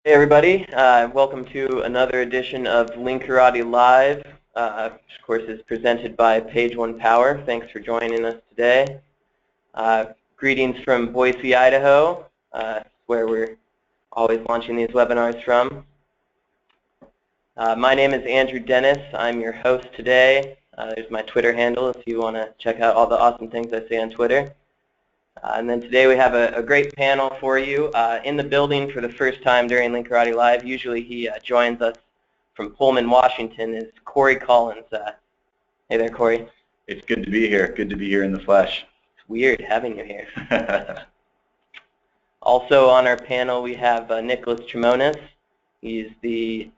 Hey everybody, welcome to another edition of Linkarati Live, which of course is presented by Page One Power. Thanks for joining us today. Greetings from Boise, Idaho, where we're always launching these webinars from. My name is Andrew Dennis. I'm your host today. There's my Twitter handle if you want to check out all the awesome things I say on Twitter. And then today we have a great panel for you. In the building for the first time during Linkarati Live, usually he joins us from Pullman, Washington, is Cory Collins. Hey there, Cory. It's good to be here. Good to be here in the flesh. It's weird having you here. Also on our panel we have Nicholas Chimonas. He's the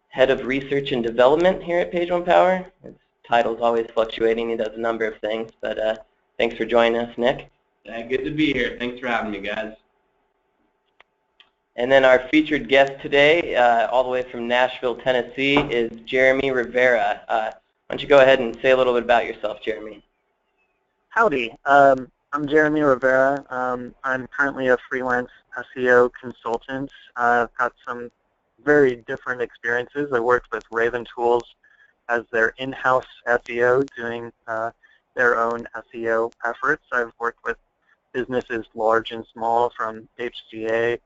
head of research and development here at Page One Power. His title's always fluctuating. He does a number of things, but thanks for joining us, Nick. Yeah, good to be here. Thanks for having me, guys. And then our featured guest today, all the way from Nashville, Tennessee, is Jeremy Rivera. Why don't you go ahead and say a little bit about yourself, Jeremy? Howdy. I'm Jeremy Rivera. I'm currently a freelance SEO consultant. I've got some very different experiences. I worked with Raven Tools as their in-house SEO, doing their own SEO efforts. I've worked with businesses large and small, from HCA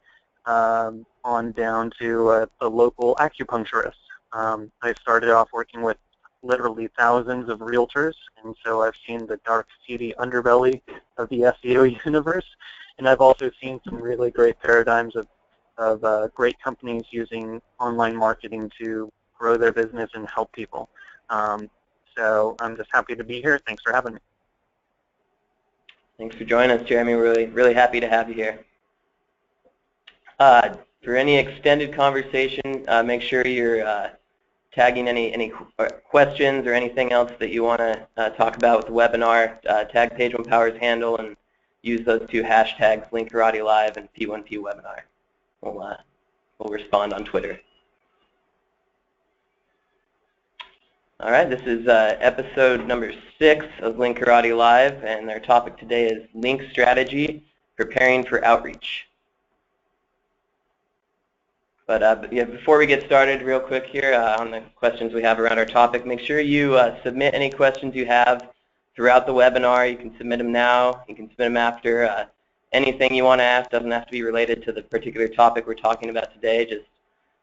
on down to the local acupuncturist. I started off working with literally thousands of realtors, and so I've seen the dark, seedy underbelly of the SEO universe, and I've also seen some really great paradigms of great companies using online marketing to grow their business and help people. So I'm just happy to be here. Thanks for having me. Thanks for joining us, Jeremy. We're really happy to have you here. For any extended conversation, make sure you're tagging any questions or anything else that you want to talk about with the webinar. Tag Page One Power's handle and use those two hashtags, Linkarati Live and P1P Webinar. We'll respond on Twitter. All right, this is episode number 6 of Linkarati Live, and our topic today is link strategy, preparing for outreach. But yeah, before we get started, real quick here on the questions we have around our topic, make sure you submit any questions you have throughout the webinar. You can submit them now. You can submit them after. Anything you want to ask doesn't have to be related to the particular topic we're talking about today. Just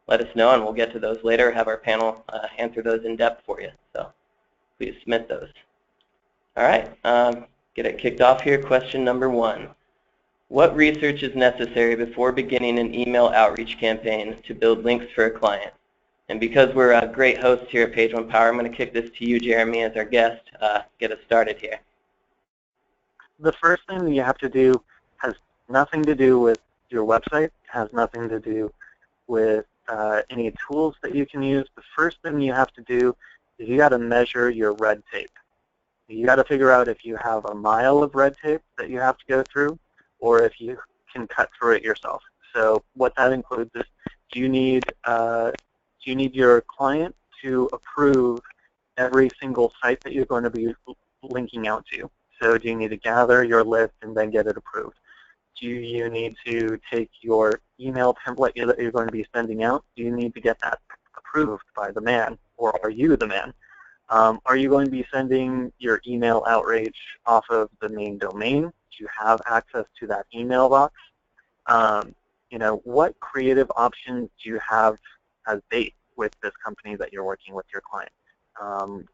let us know, and we'll get to those later. Have our panel answer those in depth for you. So please submit those. All right, get it kicked off here. Question number 1. What research is necessary before beginning an email outreach campaign to build links for a client? And because we're great hosts here at Page One Power, I'm going to kick this to you, Jeremy, as our guest. Get us started here. The first thing that you have to do has nothing to do with your website, has nothing to do with any tools that you can use. The first thing you have to do is you got to measure your red tape. You got to figure out if you have a mile of red tape that you have to go through, or if you can cut through it yourself. So what that includes is, do you need your client to approve every single site that you're going to be linking out to? So do you need to gather your list and then get it approved? Do you need to take your email template that you're going to be sending out? Do you need to get that approved by the man, or are you the man? Are you going to be sending your email outreach off of the main domain? Do you have access to that email box? You know, what creative options do you have as bait with this company that you're working with your client?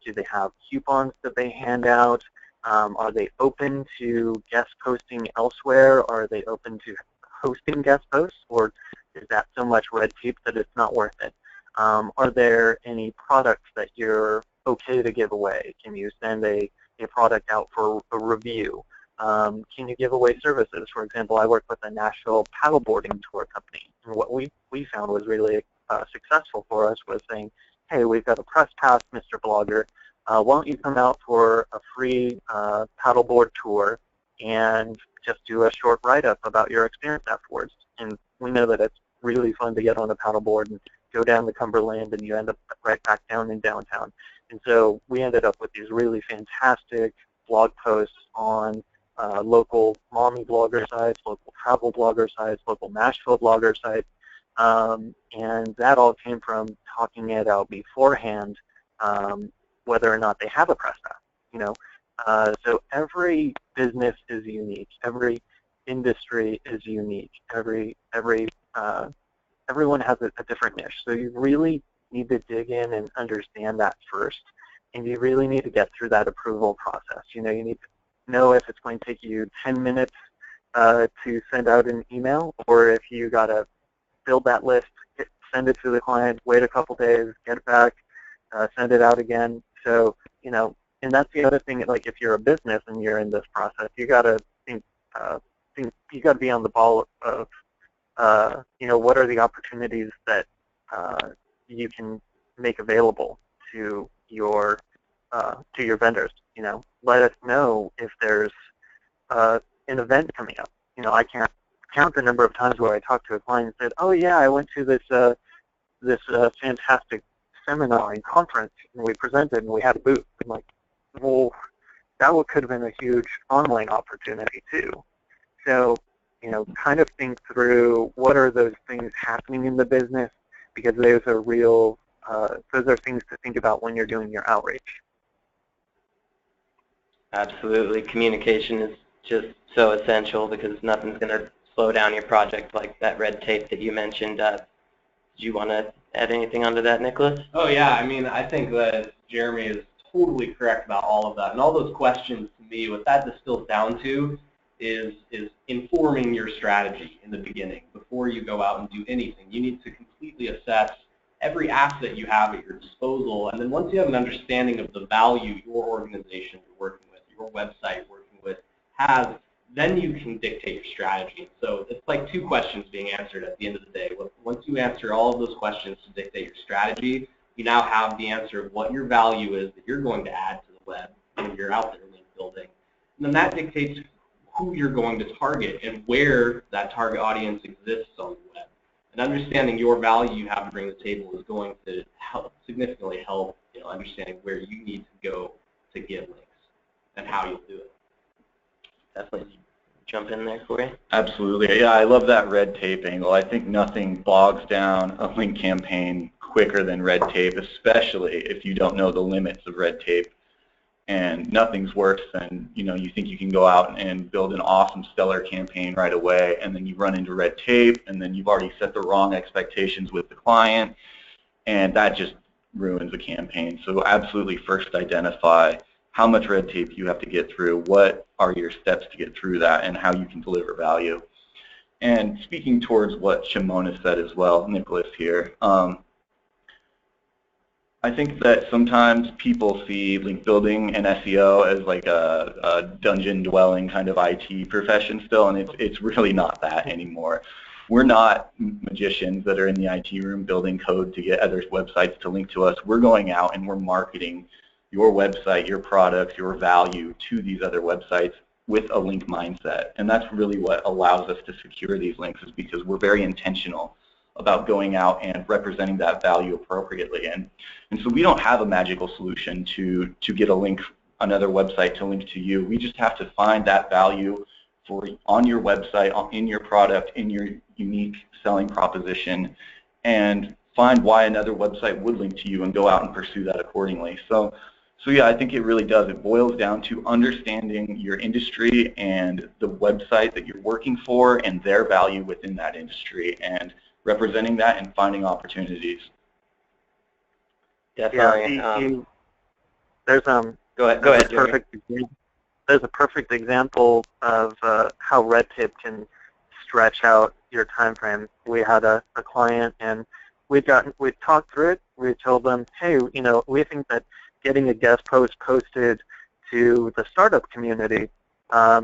Do they have coupons that they hand out? Are they open to guest posting elsewhere? Are they open to hosting guest posts? Or is that so much red tape that it's not worth it? Are there any products that you're okay to give away? Can you send a product out for a review? Can you give away services? For example, I work with a Nashville paddleboarding tour company, and what we found was really successful for us was saying, hey, we've got a press pass, Mr. Blogger. Why don't you come out for a free paddleboard tour and just do a short write-up about your experience afterwards? And we know that it's really fun to get on a paddleboard and go down the Cumberland, and you end up right back down in downtown. And so we ended up with these really fantastic blog posts on local mommy blogger sites, local travel blogger sites, local Nashville blogger sites, And that all came from talking it out beforehand, whether or not they have a press pass, you know. So every business is unique. Every industry is unique. Everyone has a different niche. So you really need to dig in and understand that first, and you really need to get through that approval process. You know, you need to know if it's going to take you 10 minutes to send out an email, or if you got to build that list, send it to the client, wait a couple days, get it back, send it out again. So, you know, and that's the other thing, like if you're a business and you're in this process, you got to think you got to be on the ball of, you know, what are the opportunities that you can make available to your vendors. You know, let us know if there's an event coming up. You know, I can't count the number of times where I talked to a client and said, "Oh yeah, I went to this fantastic seminar and conference, and we presented and we had a booth." I'm like, well, that could have been a huge online opportunity too. So, you know, kind of think through what are those things happening in the business, because those are things to think about when you're doing your outreach. Absolutely. Communication is just so essential, because nothing's going to slow down your project like that red tape that you mentioned. Do you want to add anything onto that, Nicholas? Oh yeah, I mean, I think that Jeremy is totally correct about all of that. And all those questions, to me, what that distills down to is informing your strategy in the beginning. Before you go out and do anything, you need to completely assess every asset you have at your disposal. And then once you have an understanding of the value your organization you're working with, your website you're working with has, then you can dictate your strategy. So it's like two questions being answered at the end of the day. Once you answer all of those questions to dictate your strategy, you now have the answer of what your value is that you're going to add to the web when you're out there link building. And then that dictates who you're going to target and where that target audience exists on the web. And understanding your value you have to bring to the table is going to significantly help, you know, understanding where you need to go to get links and how you'll do it. Definitely jump in there, Cory. Absolutely. Yeah, I love that red tape angle. I think nothing bogs down a link campaign quicker than red tape, especially if you don't know the limits of red tape. And nothing's worse than, you know, you think you can go out and build an awesome stellar campaign right away, and then you run into red tape, and then you've already set the wrong expectations with the client, and that just ruins the campaign. So absolutely first identify how much red tape you have to get through, what are your steps to get through that, and how you can deliver value. And speaking towards what Chimonas said as well, Nicholas here, I think that sometimes people see link building and SEO as like a dungeon dwelling kind of IT profession still, and it's really not that anymore. We're not magicians that are in the IT room building code to get other websites to link to us. We're going out and we're marketing your website, your products, your value to these other websites with a link mindset. And that's really what allows us to secure these links, is because we're very intentional about going out and representing that value appropriately. And so we don't have a magical solution to get a link, another website to link to you. We just have to find that value on your website, in your product, in your unique selling proposition, and find why another website would link to you and go out and pursue that accordingly. So yeah, I think it really does. It boils down to understanding your industry and the website that you're working for and their value within that industry, and representing that and finding opportunities. Definitely. Yeah, there's go ahead, there's a perfect example of how red tape can stretch out your time frame. We had a client, and we talked through it. We told them, hey, you know, we think that getting a guest post posted to the startup community,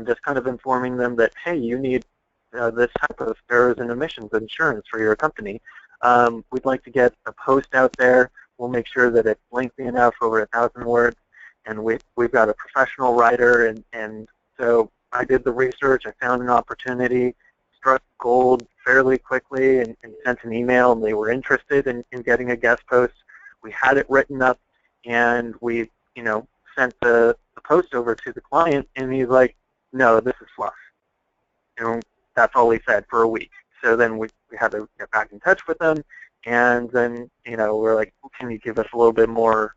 just kind of informing them that, hey, you need this type of errors and omissions insurance for your company. We'd like to get a post out there. We'll make sure that it's lengthy enough, over 1,000 words, and we've got a professional writer, and so I did the research. I found an opportunity, struck gold fairly quickly, and sent an email, and they were interested in getting a guest post. We had it written up, and we, you know, sent the post over to the client, and he's like, no, this is fluff. You know, that's all he said for a week. so then we had to get back in touch with them, and then, we're like, can you give us a little bit more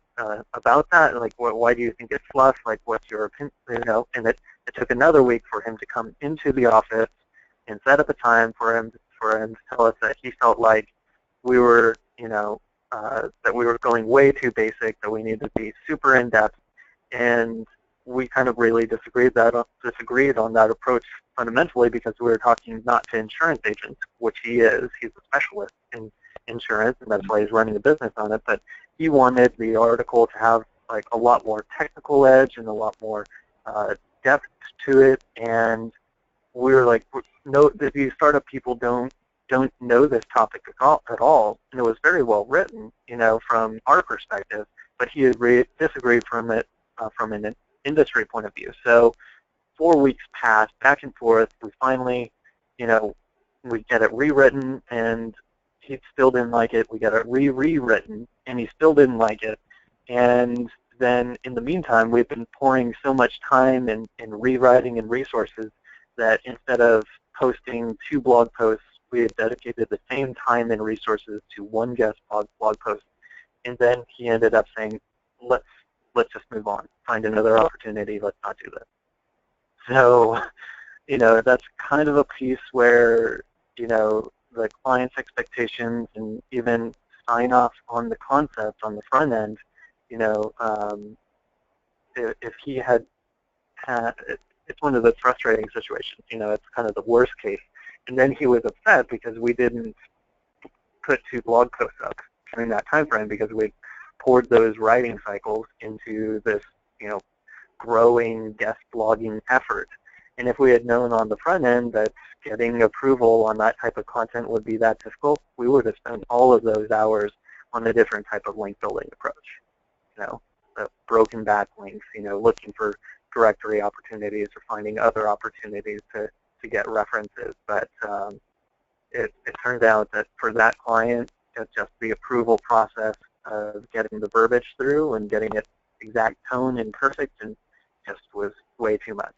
about that? Like, why do you think it's fluff? Like, what's your opinion? And it took another week for him to come into the office and set up a time for him to tell us that he felt like we were, that we were going way too basic, that we needed to be super in-depth, and we kind of really disagreed on that approach fundamentally, because we were talking not to insurance agents, which he is. He's a specialist in insurance, and that's why he's running a business on it. But he wanted the article to have like a lot more technical edge and a lot more depth to it. And we were like, no, these startup people don't know this topic at all. And it was very well written, from our perspective. But he had disagreed from it from an industry point of view. So 4 weeks passed, back and forth. We finally, we get it rewritten, and he still didn't like it. We got it rewritten, and he still didn't like it. And then in the meantime, we've been pouring so much time in rewriting and resources that instead of posting 2 blog posts, we had dedicated the same time and resources to 1 guest blog post. And then he ended up saying, let's just move on, find another opportunity, let's not do this. So, that's kind of a piece where, the client's expectations and even sign off on the concept on the front end, if he had, it's one of the frustrating situations, it's kind of the worst case. And then he was upset because we didn't put 2 blog posts up during that time frame, because we poured those writing cycles into this, growing guest blogging effort. And if we had known on the front end that getting approval on that type of content would be that difficult, we would have spent all of those hours on a different type of link building approach. The broken backlinks, looking for directory opportunities or finding other opportunities to get references. But it turned out that for that client, just the approval process of getting the verbiage through and getting it exact tone and perfect and just was way too much.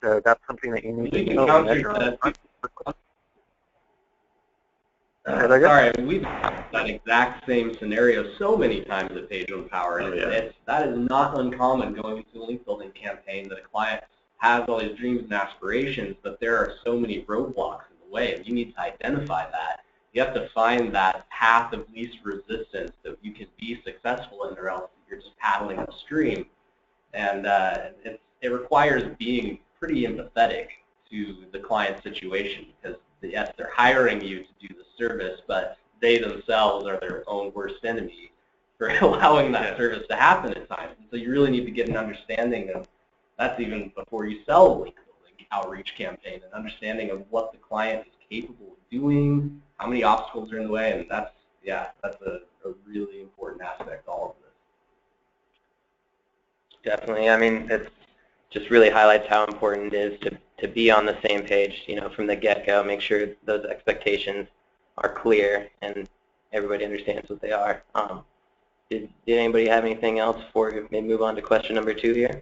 So that's something that you need to know and measure on. Sorry, we've had that exact same scenario so many times at Page One Power, and that is not uncommon going into a link building campaign, that a client has all these dreams and aspirations, but there are so many roadblocks in the way, and you need to identify that. You have to find that path of least resistance that you can be successful in, or else you're just paddling upstream. And it requires being pretty empathetic to the client's situation, because yes, they're hiring you to do the service, but they themselves are their own worst enemy for allowing that service to happen at times. And so you really need to get an understanding of, that's even before you sell a link building outreach campaign, an understanding of what the client is capable of doing, how many obstacles are in the way, and that's a really important aspect to all of this. Definitely. I mean, it just really highlights how important it is to be on the same page, from the get-go. Make sure those expectations are clear and everybody understands what they are. Did anybody have anything else before we maybe move on to question number 2 here?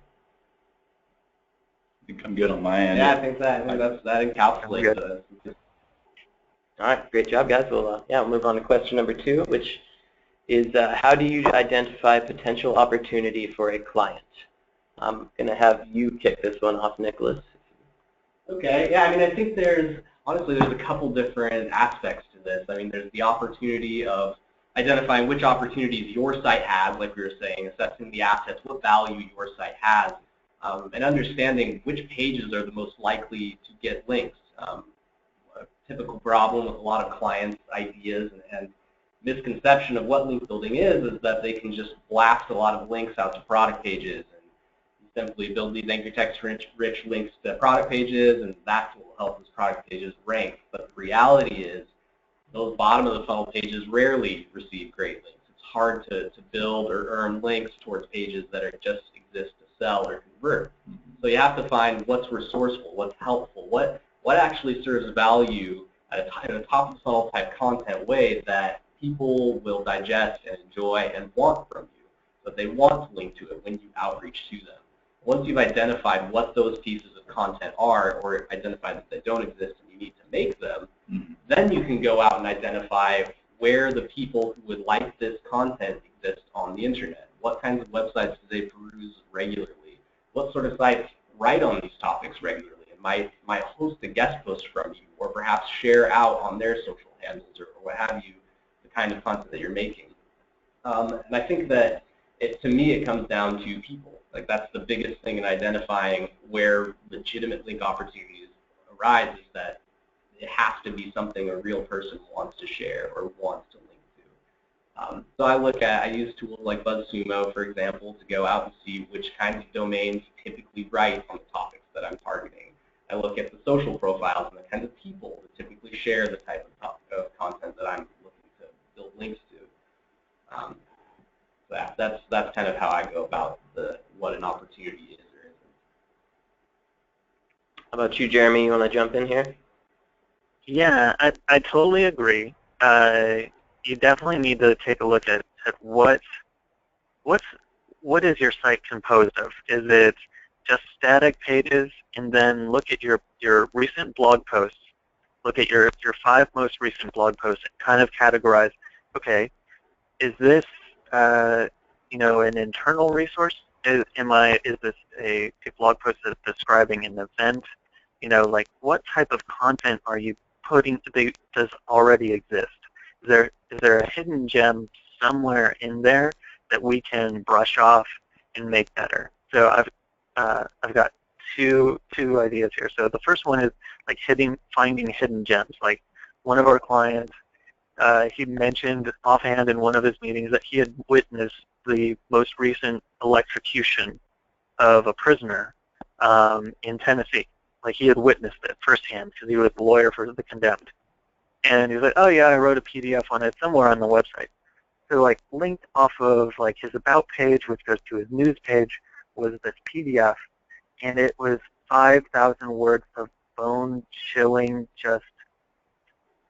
I think I'm good on my end. Yeah, I think that encapsulates it. All right, great job, guys. We'll move on to question number 2, which is how do you identify potential opportunity for a client? I'm going to have you kick this one off, Nicholas. Okay, yeah, I mean, I think honestly, there's a couple different aspects to this. I mean, there's the opportunity of identifying which opportunities your site has, like we were saying, assessing the assets, what value your site has, and understanding which pages are the most likely to get links. A typical problem with a lot of clients' ideas and misconception of what link building is that they can just blast a lot of links out to product pages and simply build these anchor text-rich links to product pages, and that's what will help those product pages rank. But the reality is those bottom of the funnel pages rarely receive great links. It's hard to build or earn links towards pages that just exist to sell or convert. So you have to find what's resourceful, what's helpful, what actually serves value in a top of the funnel type content way that people will digest and enjoy and want from you, but they want to link to it when you outreach to them. Once you've identified what those pieces of content are, or identified that they don't exist and you need to make them, then you can go out and identify where the people who would like this content exist on the internet. What kinds of websites do they peruse regularly? What sort of sites write on these topics regularly and might host a guest post from you, or perhaps share out on their social handles or what have you, the kind of content that you're making. And I think that to me it comes down to people. Like, that's the biggest thing in identifying where legitimate link opportunities arise, is that it has to be something a real person wants to share or wants to link to. So I use tools like BuzzSumo, for example, to go out and see which kinds of domains typically write on the topics that I'm targeting. I look at the social profiles and the kinds of people that typically share the type of content that I'm looking to build links to. That's kind of how I go about what an opportunity is or isn't. How about you, Jeremy? You want to jump in here? Yeah, I totally agree. You definitely need to take a look at what is your site composed of. Is it just static pages? And then look at your recent blog posts. Look at your 5 most recent blog posts and kind of categorize, okay, is this an internal resource? Is this a blog post that's describing an event? Like, what type of content are you putting does already exist? Is there a hidden gem somewhere in there that we can brush off and make better? So I've got two ideas here. So the first one is like finding hidden gems. Like, one of our clients, he mentioned offhand in one of his meetings that he had witnessed the most recent electrocution of a prisoner in Tennessee. Like, he had witnessed it firsthand because he was the lawyer for the condemned. And he was like, oh yeah, I wrote a PDF on it somewhere on the website. So, like, linked off of like his about page, which goes to his news page, was this PDF, and it was 5,000 words of bone-chilling, just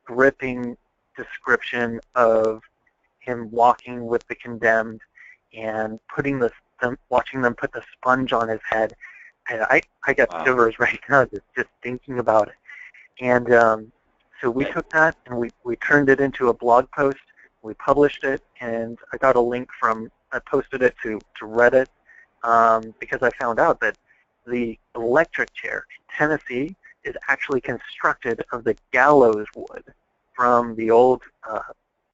gripping description of him walking with the condemned and watching them put the sponge on his head. And I get shivers right now just thinking about it. And so we took that and we turned it into a blog post. We published it, and I got a link I posted it to Reddit because I found out that the electric chair in Tennessee is actually constructed of the gallows wood from the old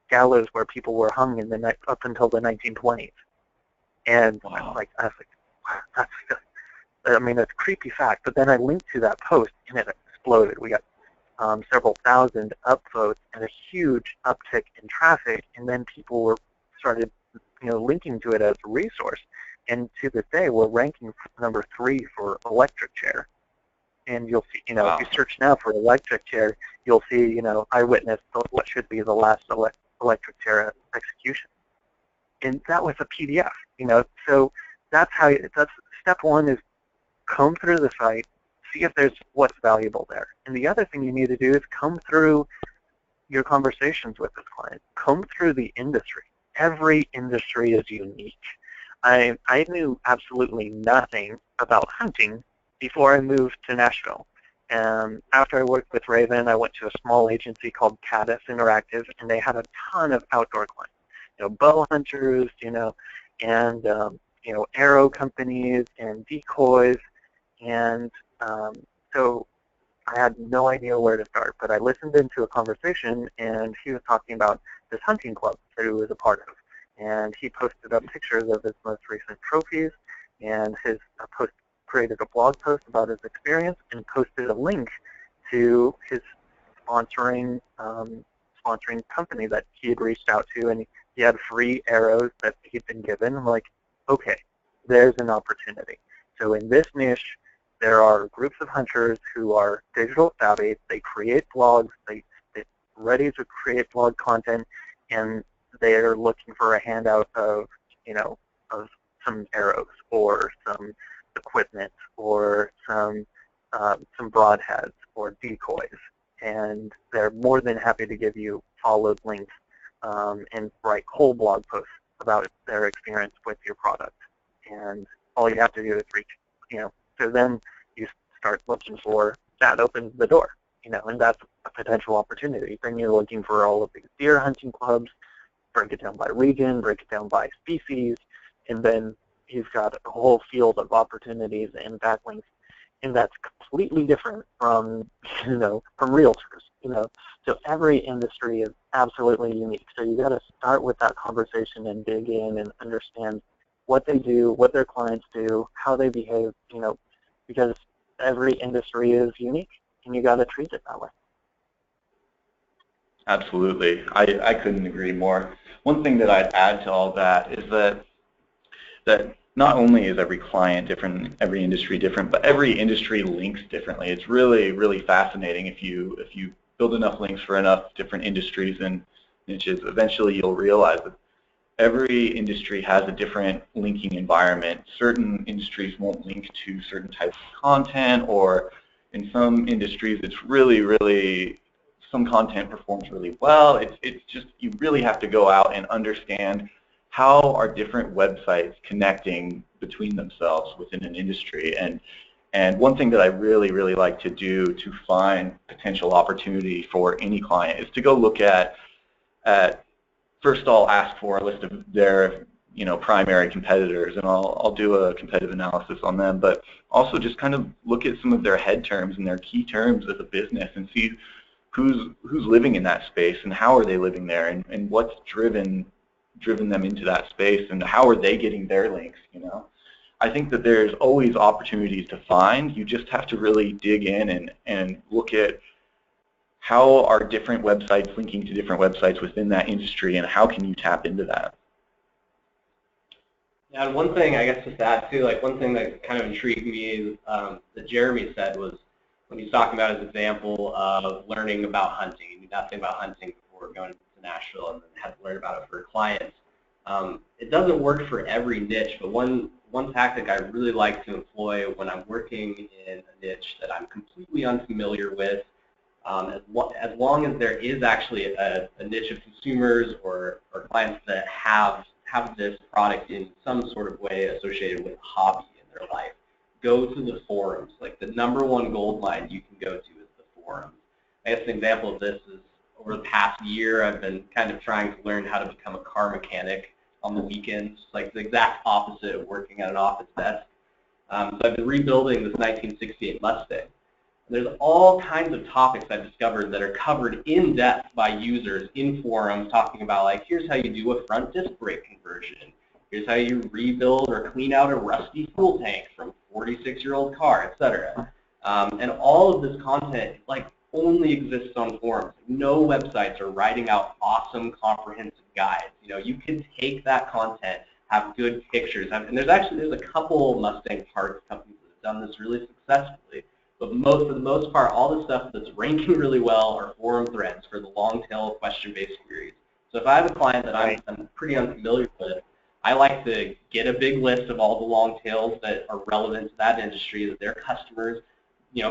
gallows where people were hung up until the 1920s. And I was like, wow, that's just, I mean, it's a creepy fact. But then I linked to that post, and it exploded. We got several thousand upvotes and a huge uptick in traffic, and then people started linking to it as a resource. And to this day, we're ranking number 3 for electric chair. And you'll see, if you search now for electric chair, you'll see, I witnessed what should be the last electric chair execution. And that was a PDF, So that's step 1 is comb through the site, see if there's what's valuable there. And the other thing you need to do is comb through your conversations with this client. Comb through the industry. Every industry is unique. I knew absolutely nothing about hunting before I moved to Nashville. And after I worked with Raven, I went to a small agency called Caddis Interactive, and they had a ton of outdoor clients, bow hunters, and arrow companies and decoys. And so I had no idea where to start, but I listened into a conversation, and he was talking about this hunting club that he was a part of. And he posted up pictures of his most recent trophies, and created a blog post about his experience and posted a link to his sponsoring company that he had reached out to, and he had free arrows that he'd been given. I'm like, okay, there's an opportunity. So in this niche, there are groups of hunters who are digital savvy. They create blogs. They're ready to create blog content, and they're looking for a handout of some arrows or some equipment or some broadheads or decoys, and they're more than happy to give you followed links and write whole blog posts about their experience with your product. And all you have to do is reach, so then you start looking for that. Opens the door. and that's a potential opportunity. Then you're looking for all of these deer hunting clubs, break it down by region, break it down by species, and then you've got a whole field of opportunities and backlinks, and that's completely different from, from realtors, So every industry is absolutely unique. So you got to start with that conversation and dig in and understand what they do, what their clients do, how they behave, because every industry is unique, and you got to treat it that way. Absolutely. I couldn't agree more. One thing that I'd add to all that is that not only is every client different, every industry different, but every industry links differently. It's really, really fascinating. If you build enough links for enough different industries and niches, eventually you'll realize that every industry has a different linking environment. Certain industries won't link to certain types of content, or in some industries it's really, some content performs really well. It's just, you really have to go out and understand how are different websites connecting between themselves within an industry. And one thing that I really like to do to find potential opportunity for any client is to go look at first I'll ask for a list of their primary competitors, and I'll do a competitive analysis on them, but also just kind of look at some of their head terms and their key terms as a business and see who's living in that space and how are they living there, and what's driven them into that space, and how are they getting their links. I think that there's always opportunities to find. You just have to really dig in and look at how are different websites linking to different websites within that industry, and how can you tap into that. Yeah, and one thing I guess just to add too, like one thing that kind of intrigued me that Jeremy said was when he's talking about his example of learning about hunting. He knew nothing about hunting before going to Nashville, and then had to learn about it for clients. It doesn't work for every niche, but one tactic I really like to employ when I'm working in a niche that I'm completely unfamiliar with, as long as there is actually a niche of consumers or clients that have this product in some sort of way associated with a hobby in their life, go to the forums. Like the #1 gold mine you can go to is the forums. I guess an example of this is over the past year I've been kind of trying to learn how to become a car mechanic on the weekends, like the exact opposite of working at an office desk. So I've been rebuilding this 1968 Mustang. There's all kinds of topics I've discovered that are covered in depth by users in forums, talking about like, here's how you do a front disc brake conversion. Here's how you rebuild or clean out a rusty fuel tank from a 46-year-old car, etc. And all of this content like only exists on forums. No websites are writing out awesome comprehensive guides. You can take that content, have good pictures, and there's a couple Mustang parts companies that have done this really successfully. But for the most part, all the stuff that's ranking really well are forum threads for the long tail question-based queries. So if I have a client that I'm pretty unfamiliar with, I like to get a big list of all the long tails that are relevant to that industry, that their customers,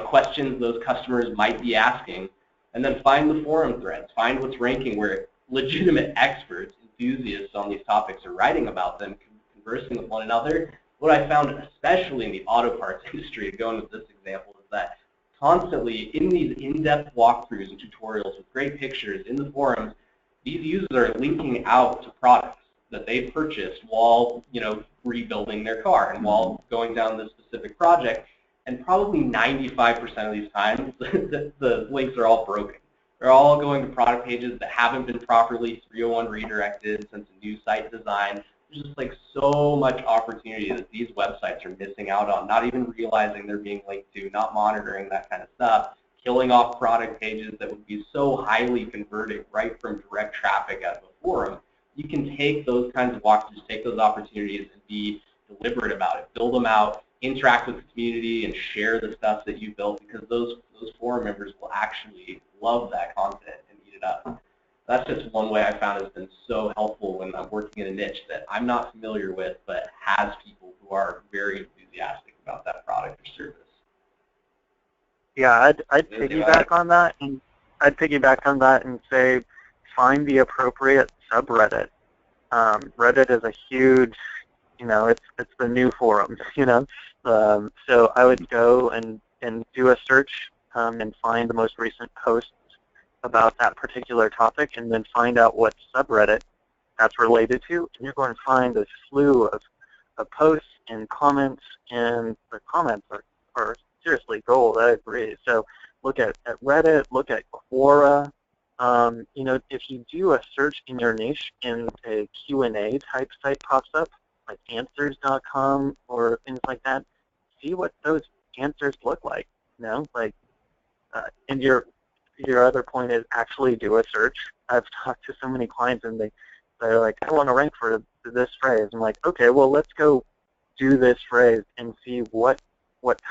questions those customers might be asking, and then find the forum threads, find what's ranking where legitimate experts, enthusiasts on these topics are writing about them, conversing with one another. What I found, especially in the auto parts industry, going with this example, is that constantly in these in-depth walkthroughs and tutorials with great pictures in the forums, these users are linking out to products that they purchased while rebuilding their car and while going down this specific project. And probably 95% of these times, the links are all broken. They're all going to product pages that haven't been properly 301 redirected since a new site design. There's just like so much opportunity that these websites are missing out on, not even realizing they're being linked to, not monitoring that kind of stuff, killing off product pages that would be so highly converting right from direct traffic out of a forum. You can take those kinds of walkthroughs, take those opportunities, and be deliberate about it. Build them out, interact with the community, and share the stuff that you built, because those forum members will actually love that content and eat it up. That's just one way I found has been so helpful when I'm working in a niche that I'm not familiar with, but has people who are very enthusiastic about that product or service. Yeah, I'd piggyback on that, and say find the appropriate subreddit. Reddit is a huge, it's the new forum, So I would go and do a search and find the most recent posts about that particular topic, and then find out what subreddit that's related to, and you're going to find a slew of posts and comments, and the comments are seriously gold. I agree. So look at Reddit, look at Quora. You know, if you do a search in your niche and a Q&A type site pops up, like answers.com or things like that, see what those answers look like. You know, like, and your other point is actually do a search. I've talked to so many clients, and they're like, I want to rank for this phrase. I'm like, okay, well, let's go do this phrase and see what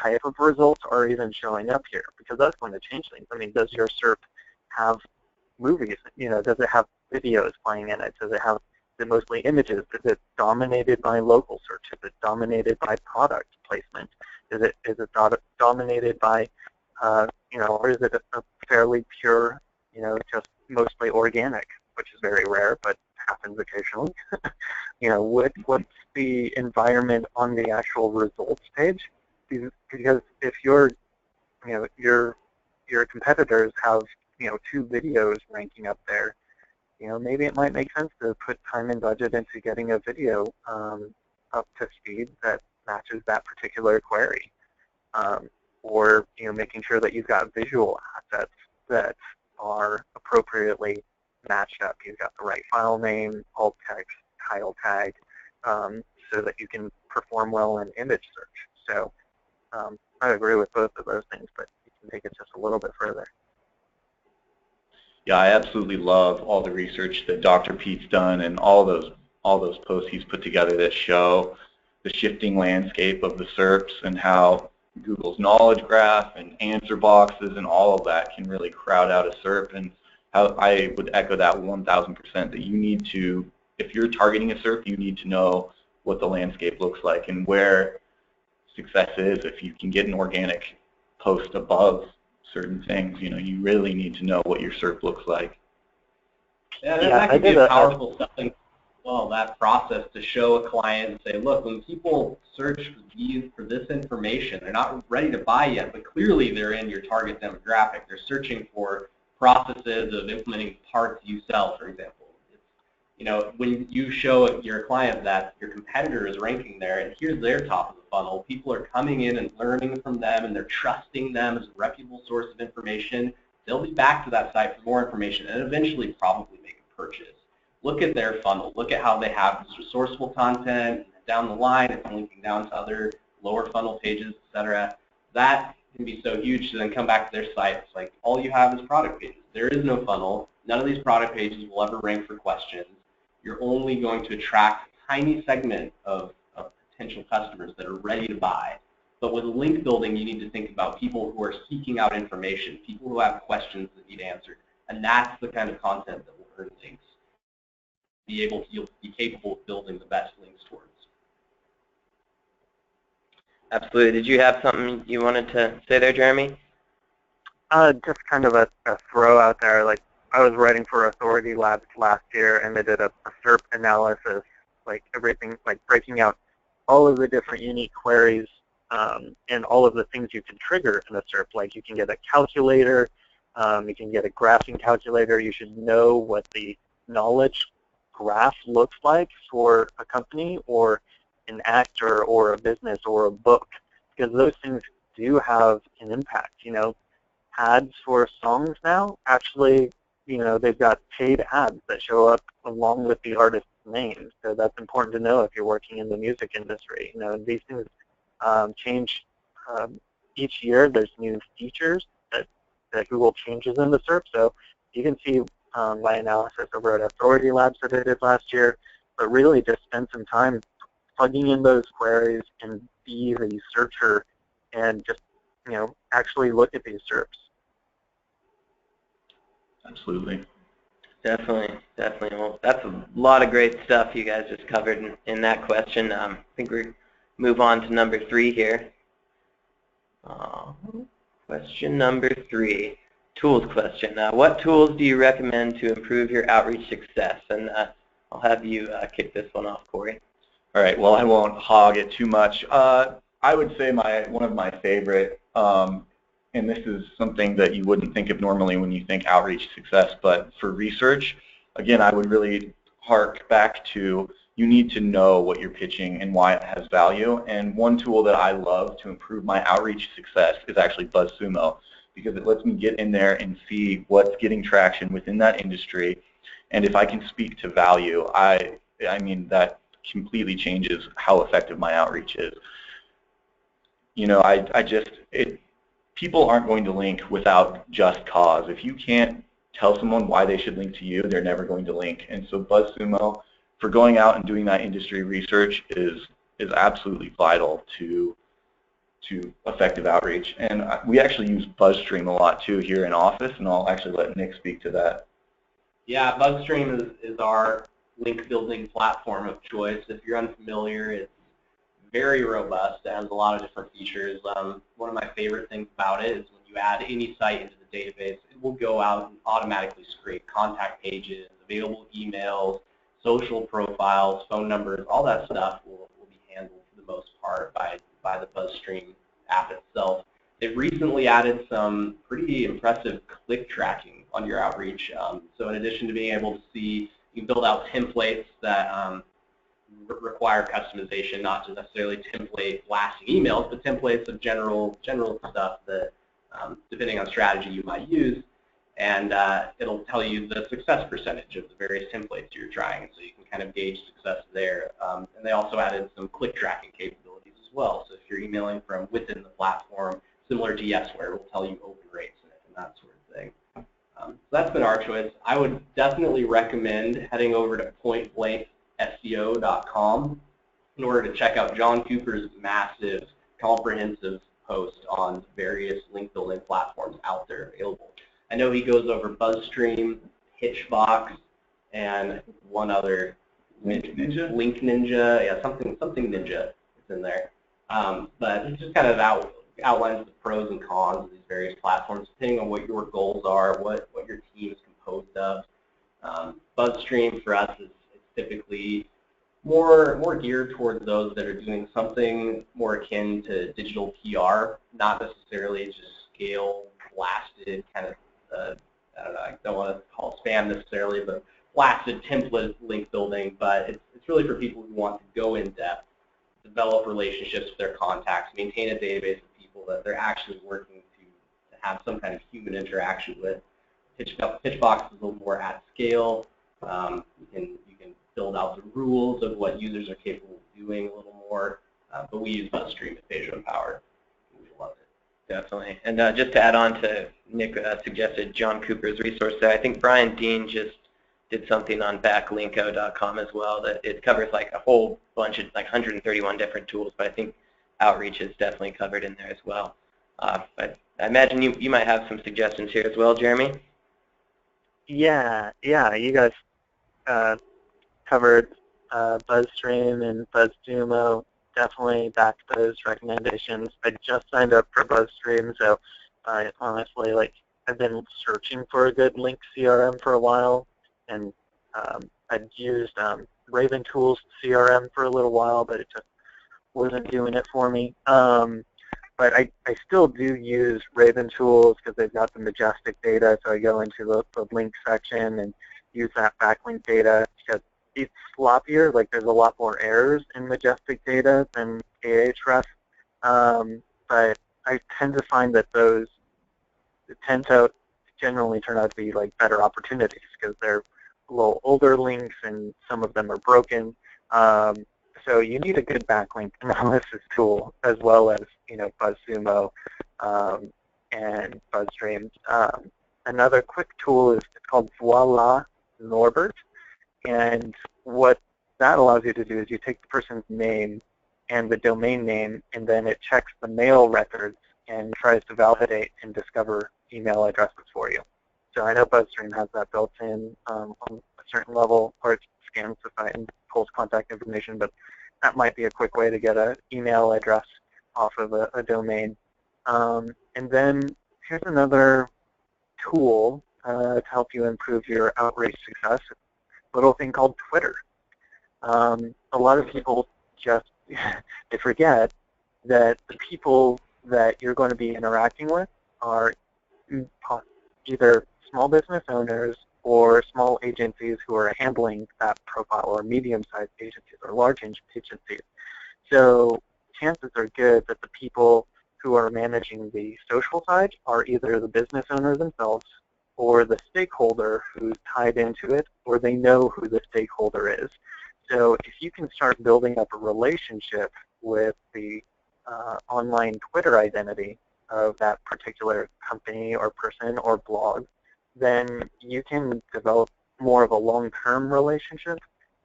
type of results are even showing up here, because that's going to change things. I mean, does your SERP have movies? You know, does it have videos playing in it? Does it have, is it mostly images? Is it dominated by local search? Is it dominated by product placement? Is it dominated by, you know, or is it a fairly pure, you know, just mostly organic, which is very rare, but happens occasionally. You know, what's the environment on the actual results page? Because if your competitors have, you know, 2 videos ranking up there, you know, maybe it might make sense to put time and budget into getting a video up to speed that matches that particular query, or, you know, making sure that you've got visual assets that are appropriately matched up. You've got the right file name, alt text, title tag, so that you can perform well in image search. So I agree with both of those things, but you can take it just a little bit further. Yeah, I absolutely love all the research that Dr. Pete's done, and all those posts he's put together that show the shifting landscape of the SERPs and how Google's knowledge graph and answer boxes and all of that can really crowd out a SERP. And how I would echo that 1,000%, that you need to, if you're targeting a SERP, you need to know what the landscape looks like and where success is. If you can get an organic post above certain things, you know, you really need to know what your SERP looks like. Yeah, that could be a powerful selling, well, that process to show a client and say, look, when people search for this information, they're not ready to buy yet, but clearly they're in your target demographic. They're searching for processes of implementing parts you sell, for example. You know, when you show your client that your competitor is ranking there, and here's their top of the funnel, people are coming in and learning from them, and they're trusting them as a reputable source of information. They'll be back to that site for more information, and eventually probably make a purchase. Look at their funnel. Look at how they have this resourceful content. Down the line, it's linking down to other lower funnel pages, etc. That can be so huge to then come back to their site. It's like all you have is product pages. There is no funnel. None of these product pages will ever rank for questions. You're only going to attract a tiny segment of potential customers that are ready to buy. But with link building, you need to think about people who are seeking out information, people who have questions that need answered. And that's the kind of content that will earn links. You'll be capable of building the best links towards. Absolutely. Did you have something you wanted to say there, Jeremy? Just kind of a throw out there. Like, I was writing for Authority Labs last year, and they did a SERP analysis, like everything, like breaking out all of the different unique queries and all of the things you can trigger in a SERP. Like, you can get a calculator, you can get a graphing calculator. You should know what the knowledge graph looks like for a company or an actor or a business or a book, because those things do have an impact. You know, ads for songs now, actually, you know, they've got paid ads that show up along with the artist's name. So that's important to know if you're working in the music industry. You know, these things change each year. There's new features that Google changes in the SERP. So you can see my analysis over at Authority Labs that I did last year, but really just spend some time plugging in those queries and be the searcher and just, you know, actually look at these SERPs. Absolutely. Definitely, definitely. Well, that's a lot of great stuff you guys just covered in that question. I think we move on to number 3 here. Question number 3, tools question. What tools do you recommend to improve your outreach success? And I'll have you kick this one off, Cory. All right. Well, I won't hog it too much. I would say one of my favorite and this is something that you wouldn't think of normally when you think outreach success, but for research, again, I would really hark back to you need to know what you're pitching and why it has value. And one tool that I love to improve my outreach success is actually BuzzSumo, because it lets me get in there and see what's getting traction within that industry. And if I can speak to value, I mean, that completely changes how effective my outreach is. You know, people aren't going to link without just cause. If you can't tell someone why they should link to you, they're never going to link. And so BuzzSumo, for going out and doing that industry research, is absolutely vital to effective outreach. And we actually use BuzzStream a lot too here in office, and I'll actually let Nick speak to that. Yeah, BuzzStream is our link building platform of choice. If you're unfamiliar, it's very robust. It has a lot of different features. One of my favorite things about it is when you add any site into the database, it will go out and automatically scrape contact pages, available emails, social profiles, phone numbers, all that stuff will be handled for the most part by the BuzzStream app itself. They've recently added some pretty impressive click tracking on your outreach. So in addition to being able to see, you can build out templates that require customization, not just necessarily template blasting emails, but templates of general stuff that, depending on strategy, you might use. And it'll tell you the success percentage of the various templates you're trying, so you can kind of gauge success there. And they also added some click tracking capabilities as well. So if you're emailing from within the platform, similar to Yesware, it will tell you open rates and that sort of thing. So that's been our choice. I would definitely recommend heading over to pointblankseo.com in order to check out John Cooper's massive, comprehensive post on various link building platforms out there available. I know he goes over BuzzStream, Pitchbox, and one other, Link Ninja, yeah, something Ninja is in there. But it just kind of outlines the pros and cons of these various platforms, depending on what your goals are, what your team is composed of. BuzzStream for us is typically more geared towards those that are doing something more akin to digital PR, not necessarily just scale blasted kind of, I don't know, I don't want to call it spam necessarily, but blasted template link building, but it's really for people who want to go in depth, develop relationships with their contacts, maintain a database of people that they're actually working to have some kind of human interaction with. Pitchbox is a little more at scale. You can build out the rules of what users are capable of doing a little more, but we use BuzzStream at Phasia Empower. We love it. Definitely. And just to add on to Nick suggested John Cooper's resource there, I think Brian Dean just did something on backlinko.com as well that it covers like a whole bunch of like 131 different tools, but I think outreach is definitely covered in there as well. But I imagine you might have some suggestions here as well, Jeremy? Yeah, you guys covered BuzzStream and BuzzSumo. Definitely back those recommendations. I just signed up for BuzzStream, so I honestly, I've been searching for a good link CRM for a while, and I'd used Raven Tools CRM for a little while, but it just wasn't doing it for me. But I still do use Raven Tools because they've got the majestic data, so I go into the link section and use that backlink data because it's sloppier. Like there's a lot more errors in majestic data than Ahrefs. But I tend to find that those tend to generally turn out to be like better opportunities because they're a little older links and some of them are broken. So you need a good backlink analysis tool as well as BuzzSumo and BuzzStream. Another quick tool is called Voila Norbert, and what that allows you to do is you take the person's name and the domain name, and then it checks the mail records and tries to validate and discover email addresses for you. So I know BuzzStream has that built in on a certain level, or it scans the site and pulls contact information, but that might be a quick way to get an email address off of a domain. And then here's another tool to help you improve your outreach success, a little thing called Twitter. A lot of people just they forget that the people that you're going to be interacting with are either small business owners or small agencies who are handling that profile, or medium-sized agencies or large agencies. So chances are good that the people who are managing the social side are either the business owner themselves or the stakeholder who's tied into it, or they know who the stakeholder is. So if you can start building up a relationship with the online Twitter identity of that particular company or person or blog, then you can develop more of a long-term relationship.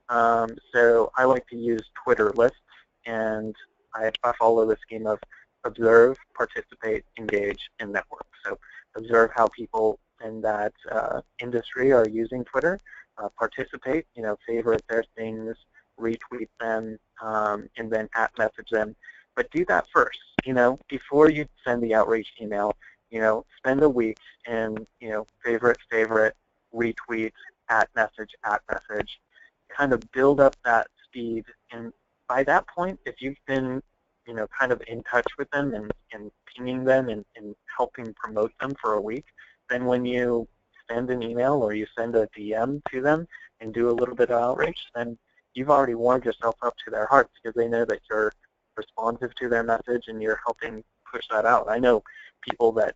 So I like to use Twitter lists, and I follow the scheme of observe, participate, engage, and network. So observe how people in that industry are using Twitter, participate, favorite their things, retweet them, and then @message them. But do that first, before you send the outreach email. Spend a week and favorite, retweet, @message, kind of build up that speed. And by that point, if you've been kind of in touch with them and pinging them and helping promote them for a week, then when you send an email or you send a DM to them and do a little bit of outreach, then you've already warmed yourself up to their hearts because they know that you're responsive to their message and you're helping push that out. I know people that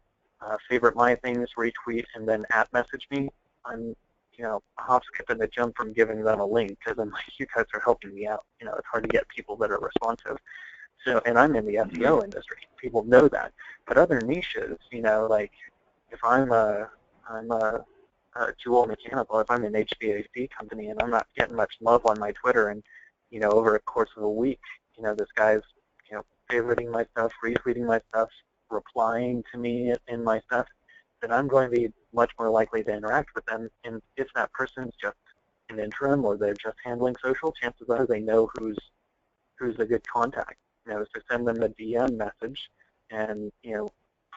favorite my things, retweet, and then @message me. I'm hop, skip, and a jump from giving them a link because I'm like, you guys are helping me out. It's hard to get people that are responsive. So, and I'm in the SEO industry. People know that. But other niches, like if I'm a Jewel Mechanical, if I'm an HVAC company and I'm not getting much love on my Twitter, and over the course of a week, this guy's favoriting my stuff, retweeting my stuff, replying to me in my stuff, then I'm going to be much more likely to interact with them. And if that person's just an interim or they're just handling social, chances are they know who's a good contact. So send them a DM message and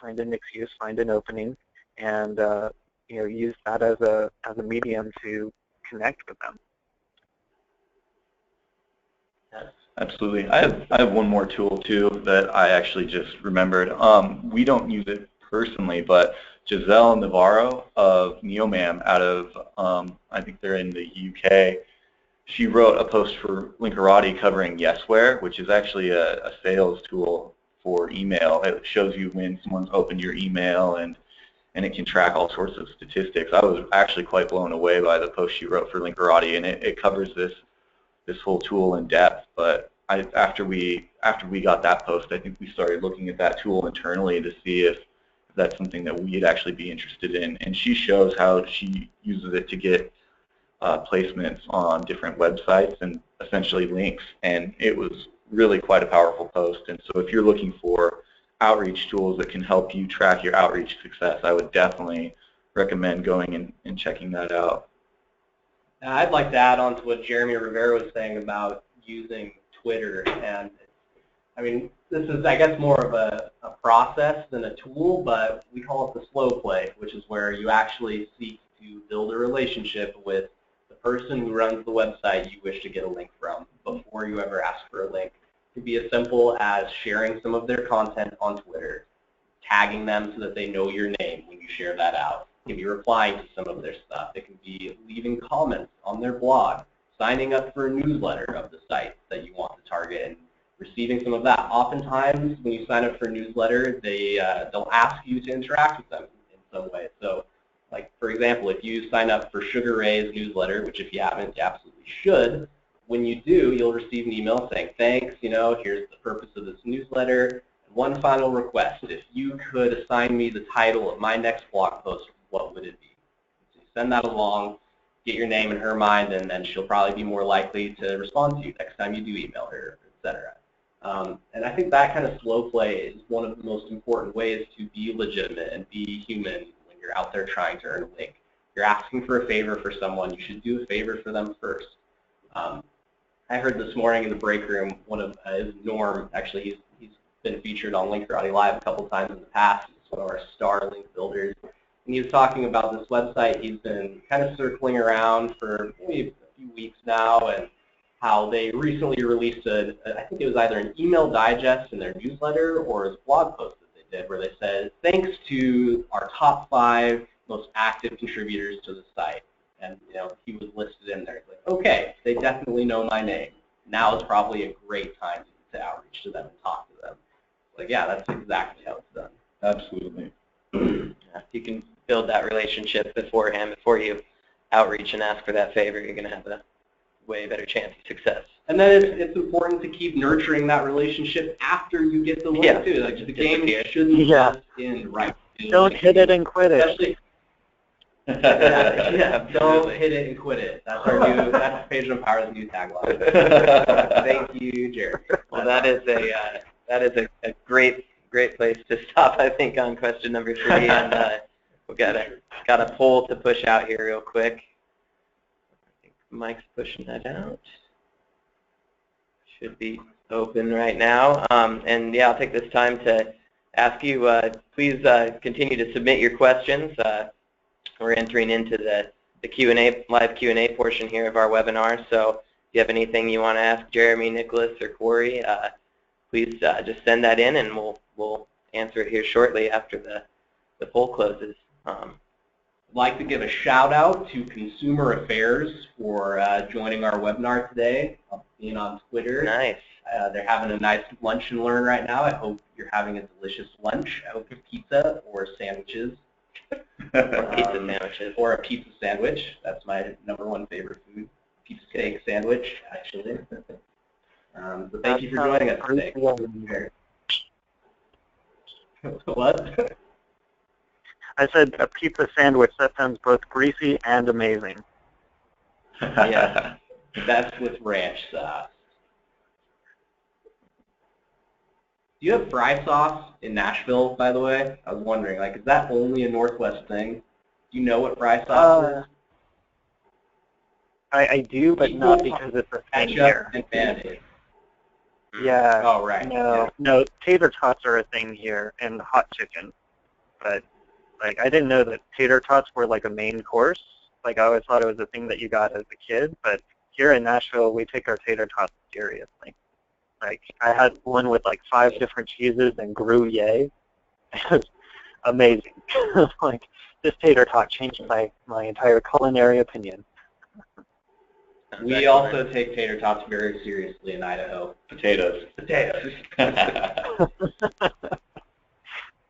find an excuse, find an opening, and use that as a medium to connect with them. Yes, absolutely. I have one more tool too that I actually just remembered. We don't use it personally, but Giselle Navarro of Neomam out of I think they're in the UK. She wrote a post for Linkarati covering Yesware, which is actually a sales tool for email. It shows you when someone's opened your email, and it can track all sorts of statistics. I was actually quite blown away by the post she wrote for Linkarati, and it covers this whole tool in depth. But after we got that post, I think we started looking at that tool internally to see if that's something that we'd actually be interested in. And she shows how she uses it to get placements on different websites and essentially links, and it was really quite a powerful post. And so if you're looking for outreach tools that can help you track your outreach success, I would definitely recommend going and checking that out. I'd like to add on to what Jeremy Rivera was saying about using Twitter. And I mean, this is, I guess, more of a process than a tool, but we call it the slow play, which is where you actually seek to build a relationship with the person who runs the website you wish to get a link from before you ever ask for a link. It could be as simple as sharing some of their content on Twitter, tagging them so that they know your name when you share that out. It can be replying to some of their stuff. It can be leaving comments on their blog, signing up for a newsletter of the site that you want to target, and receiving some of that. Oftentimes, when you sign up for a newsletter, they'll ask you to interact with them in some way. So, like, for example, if you sign up for Sugar Ray's newsletter, which if you haven't, you absolutely should, when you do, you'll receive an email saying, thanks, here's the purpose of this newsletter. And one final request, if you could assign me the title of my next blog post, what would it be? So you send that along, get your name in her mind, and then she'll probably be more likely to respond to you next time you do email her, etc. And I think that kind of slow play is one of the most important ways to be legitimate and be human when you're out there trying to earn a link. If you're asking for a favor for someone, you should do a favor for them first. I heard this morning in the break room, one of Norm, actually, he's been featured on Linkarati Live a couple times in the past. He's one of our star link builders. And he was talking about this website he's been kind of circling around for maybe a few weeks now, and how they recently released I think it was either an email digest in their newsletter or a blog post that they did, where they said, thanks to our top 5 most active contributors to the site. And he was listed in there. It's like, okay, they definitely know my name. Now is probably a great time to outreach to them and talk to them. Like, yeah, that's exactly how it's done. Absolutely. If you can build that relationship beforehand, before you outreach and ask for that favor, you're going to have a way better chance of success. And then it's important to keep nurturing that relationship after you get the link too. Like the game shouldn't just end right. Don't hit it and quit it. Especially, don't hit it and quit it. That's our new. That's Page and Empower's new tagline. Thank you, Jeremy. Well, that is a great place to stop, I think, on question number 3, and we've got a poll to push out here real quick. I think Mike's pushing that out. Should be open right now, and yeah, I'll take this time to ask you, please continue to submit your questions. We're entering into the Q&A, live Q&A portion here of our webinar, so if you have anything you want to ask Jeremy, Nicholas, or Cory, please just send that in, and we'll answer it here shortly after the poll closes. I'd like to give a shout out to Consumer Affairs for joining our webinar today, being on Twitter. Nice. They're having a nice lunch and learn right now. I hope you're having a delicious lunch. I hope it's pizza or sandwiches. Or pizza sandwiches. Or a pizza sandwich. That's my #1 favorite food. Pizza steak sandwich, actually. So thank you for joining us today. What? I said a pizza sandwich. That sounds both greasy and amazing. Yeah, that's with ranch sauce. Do you have fry sauce in Nashville, by the way? I was wondering, like, is that only a Northwest thing? Do you know what fry sauce is? I do, but not because it's a thing here. And mayonnaise. Yeah. Oh, right. No, tater tots are a thing here, and hot chicken. But like, I didn't know that tater tots were like a main course. Like, I always thought it was a thing that you got as a kid. But here in Nashville, we take our tater tots seriously. Like, I had one with like 5 different cheeses and Gruyere. It was amazing. Like, this tater tot changed my entire culinary opinion. We also take tater tots very seriously in Idaho. Potatoes. Potatoes.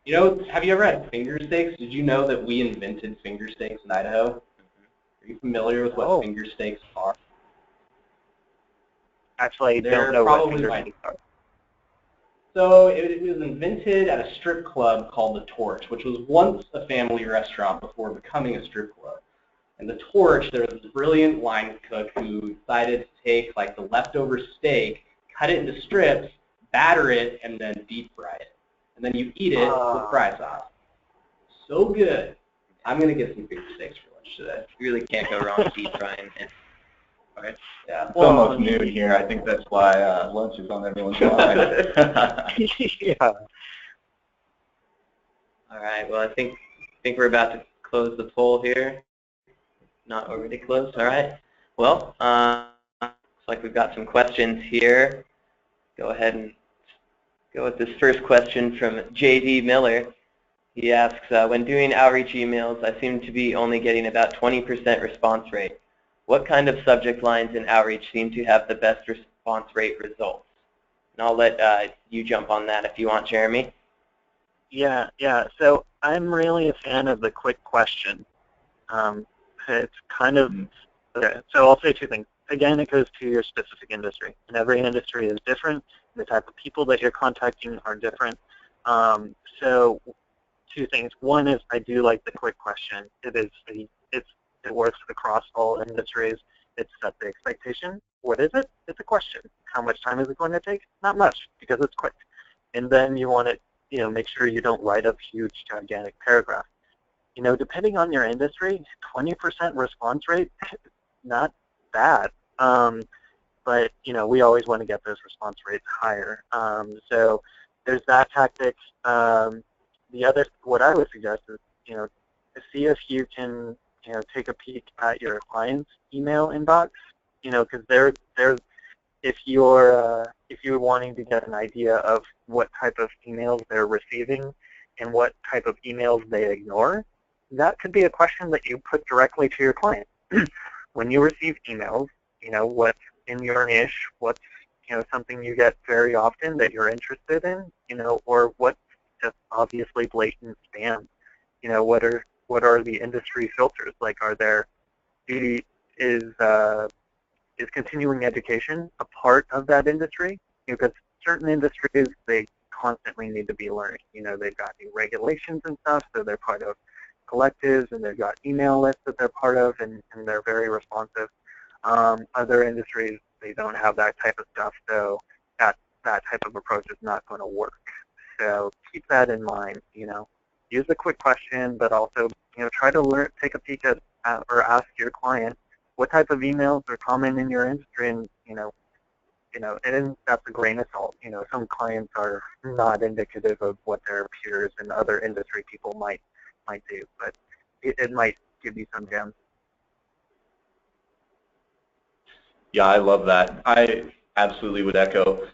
You know, have you ever had finger steaks? Did you know that we invented finger steaks in Idaho? Are you familiar with what finger steaks are? Actually, I don't know what finger steaks are. So it was invented at a strip club called The Torch, which was once a family restaurant before becoming a strip club. And The Torch, there was this brilliant line cook who decided to take like the leftover steak, cut it into strips, batter it, and then deep fry it. And then you eat it with fry sauce. So good. I'm going to get some finger steaks for lunch today. You really can't go wrong with deep frying. Right. Yeah, it's almost noon here. I think that's why lunch is on everyone's mind. Yeah. All right. Well, I think we're about to close the poll here. Not already closed. All right. Well, looks like we've got some questions here. Go ahead and go with this first question from J.D. Miller. He asks, when doing outreach emails, I seem to be only getting about 20% response rate. What kind of subject lines in outreach seem to have the best response rate results? And I'll let you jump on that if you want, Jeremy. Yeah. So I'm really a fan of the quick question. It's kind of, so I'll say 2 things. Again, it goes to your specific industry. And every industry is different. The type of people that you're contacting are different. So 2 things. One is I do like the quick question. It works across all industries. It sets the expectation. What is it? It's a question. How much time is it going to take? Not much, because it's quick. And then you want to, make sure you don't write up huge, gigantic paragraphs. Depending on your industry, 20% response rate, not bad. But, we always want to get those response rates higher. So there's that tactic. The other, what I would suggest is, see if you can, take a peek at your client's email inbox, because if you're wanting to get an idea of what type of emails they're receiving, and what type of emails they ignore, that could be a question that you put directly to your client. When you receive emails, what's in your niche, what's something you get very often that you're interested in, or what's just obviously blatant spam. What are the industry filters? Like, is continuing education a part of that industry? Because certain industries, they constantly need to be learning. They've got new regulations and stuff, so they're part of collectives, and they've got email lists that they're part of, and they're very responsive. Other industries, they don't have that type of stuff, so that type of approach is not going to work. So keep that in mind. Use a quick question, but also try to take a peek at or ask your client what type of emails are common in your industry, and and that's a grain of salt. Some clients are not indicative of what their peers and other industry people might do, but it might give you some gems. Yeah, I love that. I absolutely would echo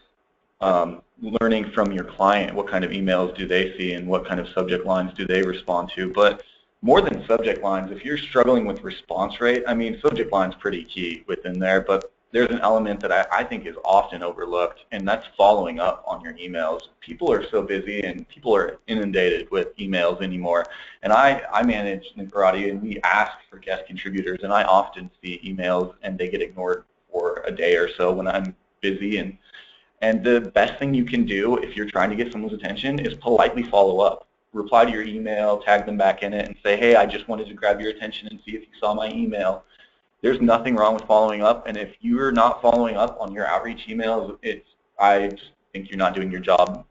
learning from your client. What kind of emails do they see, and what kind of subject lines do they respond to? But more than subject lines, if you're struggling with response rate, I mean, subject line's pretty key within there, but there's an element that I think is often overlooked, and that's following up on your emails. People are so busy, and people are inundated with emails anymore. And I manage Linkarati, and we ask for guest contributors, and I often see emails, and they get ignored for a day or so when I'm busy. And the best thing you can do if you're trying to get someone's attention is politely follow up. Reply to your email, tag them back in it, and say, hey, I just wanted to grab your attention and see if you saw my email. There's nothing wrong with following up, and if you're not following up on your outreach emails, I just think you're not doing your job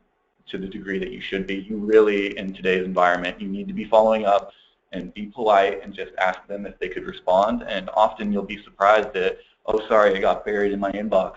to the degree that you should be. You really, in today's environment, you need to be following up and be polite and just ask them if they could respond, and often you'll be surprised that, oh, sorry, I got buried in my inbox.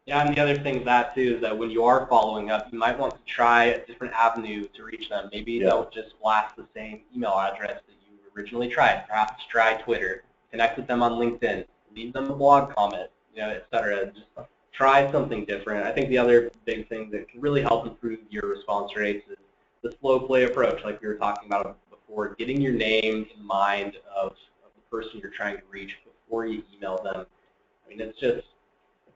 Yeah, and the other thing is that, too, is that when you are following up, you might want to try a different avenue to reach them. Maybe don't just blast the same email address that you originally tried. Perhaps try Twitter. Connect with them on LinkedIn. Leave them a blog comment, et cetera. Just try something different. I think the other big thing that can really help improve your response rates is the slow play approach, like we were talking about before, getting your name in mind of the person you're trying to reach before you email them. I mean, it's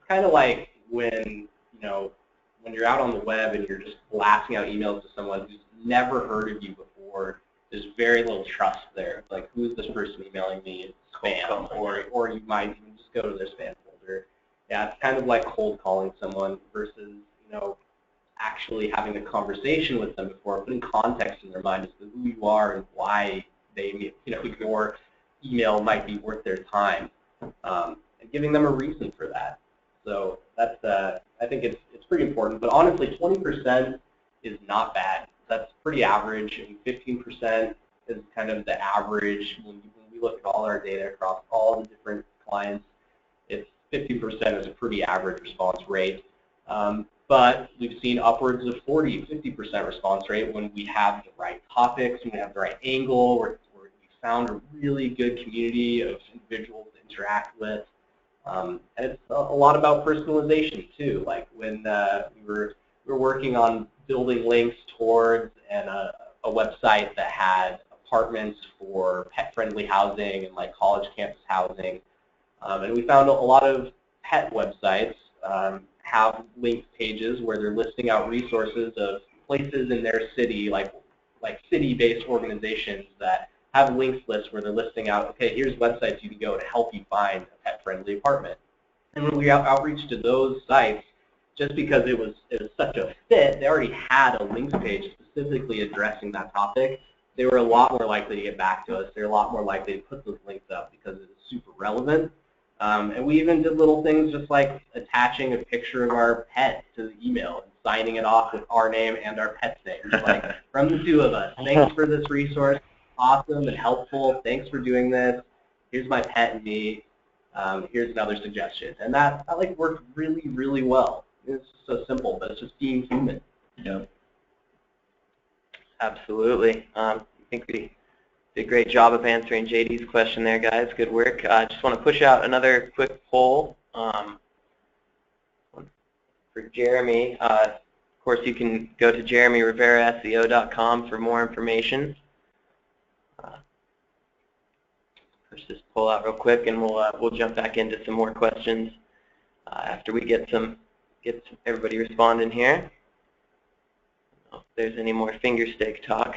kind of like when you're out on the web and you're just blasting out emails to someone who's never heard of you before. There's very little trust there. Like, who is this person emailing me? It's spam, or you might even just go to their spam folder. Yeah, it's kind of like cold calling someone versus actually having a conversation with them before, putting context in their mind as to who you are and why your email might be worth their time, and giving them a reason for that. So that's I think it's pretty important. But honestly, 20% is not bad. That's pretty average, and 15% is kind of the average. When we look at all our data across all the different clients, it's 50% is a pretty average response rate. But we've seen upwards of 40-50% response rate when we have the right topics, when we have the right angle, where we found a really good community of individuals to interact with. And it's a lot about personalization too. Like when we were working on building links towards a website that had apartments for pet-friendly housing and like college campus housing, and we found a lot of pet websites have link pages where they're listing out resources of places in their city, like city-based organizations that have links lists where they're listing out, okay, here's websites you can go to help you find a pet-friendly apartment. And when we outreach to those sites, just because it was such a fit, they already had a links page specifically addressing that topic. They were a lot more likely to get back to us. They're a lot more likely to put those links up because it's super relevant. And we even did little things just like attaching a picture of our pet to the email and signing it off with our name and our pet's name. Like, from the two of us, thanks for this resource. Awesome and helpful. Thanks for doing this. Here's my pet and me. Here's another suggestion. And that like worked really, really well. It's so simple, but it's just being human. Yeah. Absolutely. I think we did a great job of answering JD's question there, guys. Good work. I just want to push out another quick poll for Jeremy. course, you can go to jeremyriveraseo.com for more information. Let's just pull out real quick, and we'll jump back into some more questions after we get everybody responding here. If there's any more finger steak talk.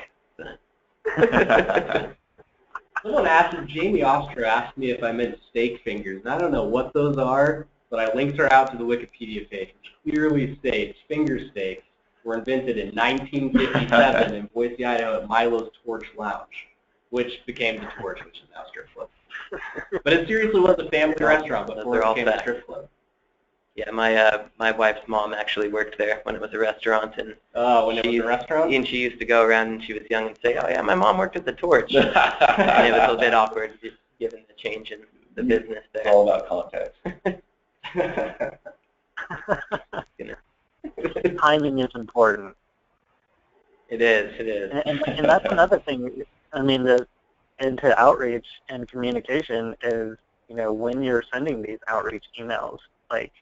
Someone asked, Jamie Ostra asked me if I meant steak fingers, and I don't know what those are, but I linked her out to the Wikipedia page, which clearly states finger steaks were invented in 1957 in Boise, Idaho at Milo's Torch Lounge, which became the Torch, which is now Strip Club. But it seriously was a family restaurant before it became a strip club. Yeah, my wife's mom actually worked there when it was a restaurant, and when it was a restaurant, and she used to go around when she was young and say, "Oh yeah, my mom worked at the Torch," and it was a bit awkward just given the change in the business there. It's all about context. Timing is important. It is. It is. And that's another thing. I mean, into outreach and communication is, when you're sending these outreach emails, like,